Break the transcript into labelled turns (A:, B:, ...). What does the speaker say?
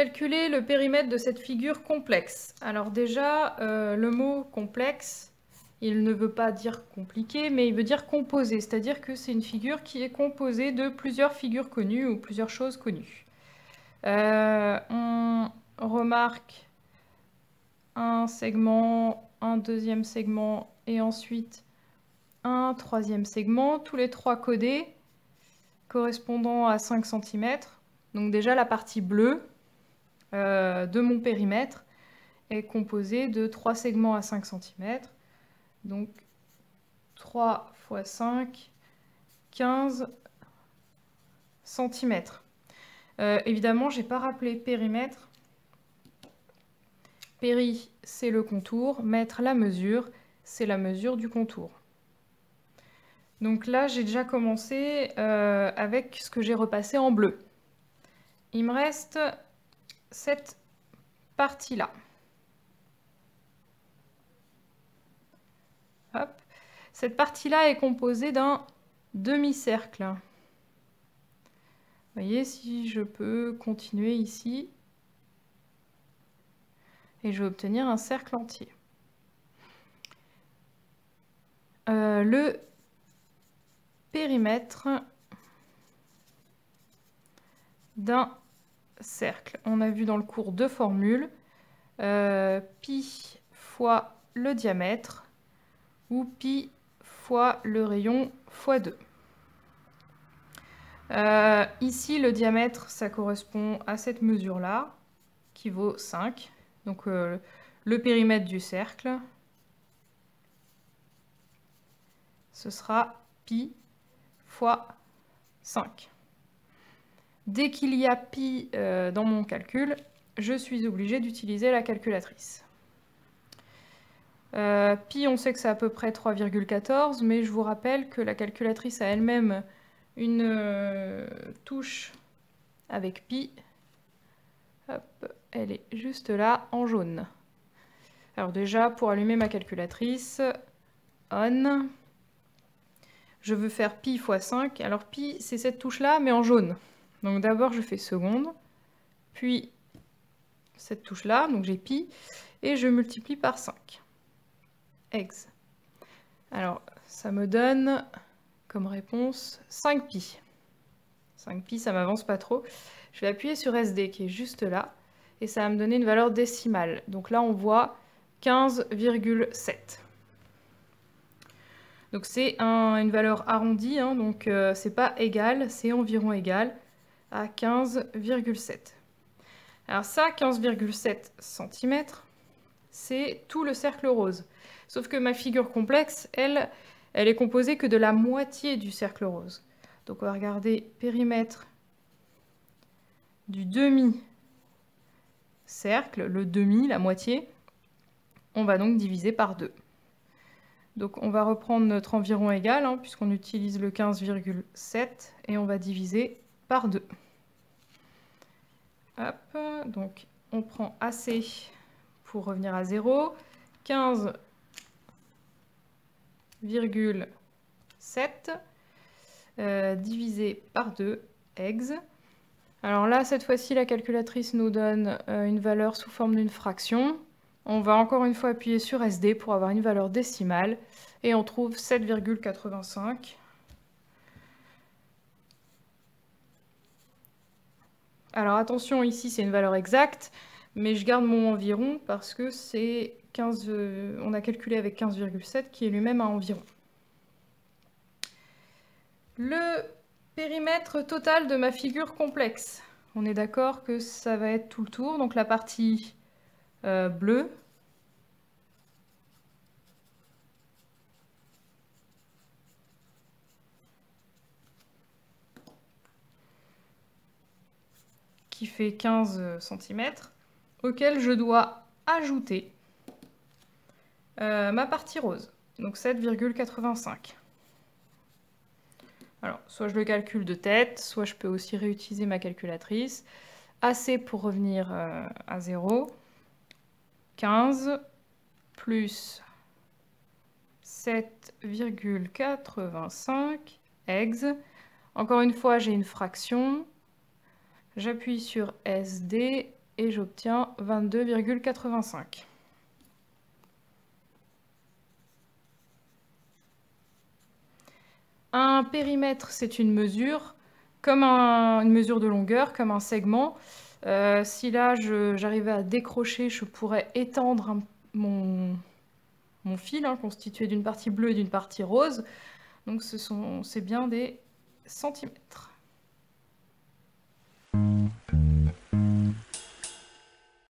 A: calculer le périmètre de cette figure complexe. Alors déjà, le mot complexe, il ne veut pas dire compliqué, mais il veut dire composé, c'est-à-dire que c'est une figure qui est composée de plusieurs figures connues ou plusieurs choses connues. On remarque un segment, un deuxième segment et ensuite un troisième segment, tous les trois codés, correspondant à 5 cm. Donc déjà la partie bleue de mon périmètre est composée de 3 segments à 5 cm. Donc 3 x 5, 15 cm. Évidemment, je n'ai pas rappelé périmètre. Péri, c'est le contour. Mètre, la mesure, c'est la mesure du contour. Donc là, j'ai déjà commencé avec ce que j'ai repassé en bleu. Il me reste cette partie-là. Hop. Cette partie-là est composée d'un demi-cercle. Vous voyez, si je peux continuer ici, et je vais obtenir un cercle entier. Le périmètre d'un cercle. On a vu dans le cours deux formules, pi fois le diamètre ou pi fois le rayon fois 2. Ici, le diamètre, ça correspond à cette mesure-là, qui vaut 5. Donc le périmètre du cercle, ce sera pi fois 5. Dès qu'il y a pi dans mon calcul, je suis obligée d'utiliser la calculatrice. Pi, on sait que c'est à peu près 3,14, mais je vous rappelle que la calculatrice a elle-même une touche avec pi. Hop, elle est juste là, en jaune. Alors déjà, pour allumer ma calculatrice, on, je veux faire pi fois 5. Alors pi, c'est cette touche-là, mais en jaune. Donc d'abord, je fais seconde, puis cette touche-là, donc j'ai pi, et je multiplie par 5. Ex. Alors, ça me donne comme réponse 5pi. 5pi, ça m'avance pas trop. Je vais appuyer sur SD, qui est juste là, et ça va me donner une valeur décimale. Donc là, on voit 15,7. Donc c'est une valeur arrondie, hein, donc c'est pas égal, c'est environ égal à 15,7. Alors ça, 15,7 cm, c'est tout le cercle rose. Sauf que ma figure complexe, elle est composée que de la moitié du cercle rose. Donc on va regarder périmètre du demi-cercle, le demi, la moitié. On va donc diviser par 2. Donc on va reprendre notre environ égal, hein, puisqu'on utilise le 15,7, et on va diviser par 2. Hop, donc on prend AC pour revenir à 0. 15,7 divisé par 2, ex. Alors là, cette fois-ci, la calculatrice nous donne une valeur sous forme d'une fraction. On va encore une fois appuyer sur SD pour avoir une valeur décimale. Et on trouve 7,85. Alors attention, ici c'est une valeur exacte, mais je garde mon environ parce que c'est 15, on a calculé avec 15,7 qui est lui-même à environ. Le périmètre total de ma figure complexe. On est d'accord que ça va être tout le tour, donc la partie bleue. Qui fait 15 cm, auquel je dois ajouter ma partie rose, donc 7,85. Alors, soit je le calcule de tête, soit je peux aussi réutiliser ma calculatrice. AC pour revenir à 0. 15 plus 7,85 ex. Encore une fois, j'ai une fraction. J'appuie sur SD et j'obtiens 22,85. Un périmètre, c'est une mesure, comme une mesure de longueur, comme un segment. Si là, j'arrivais à décrocher, je pourrais étendre mon fil, constitué d'une partie bleue et d'une partie rose. Donc c'est bien des centimètres.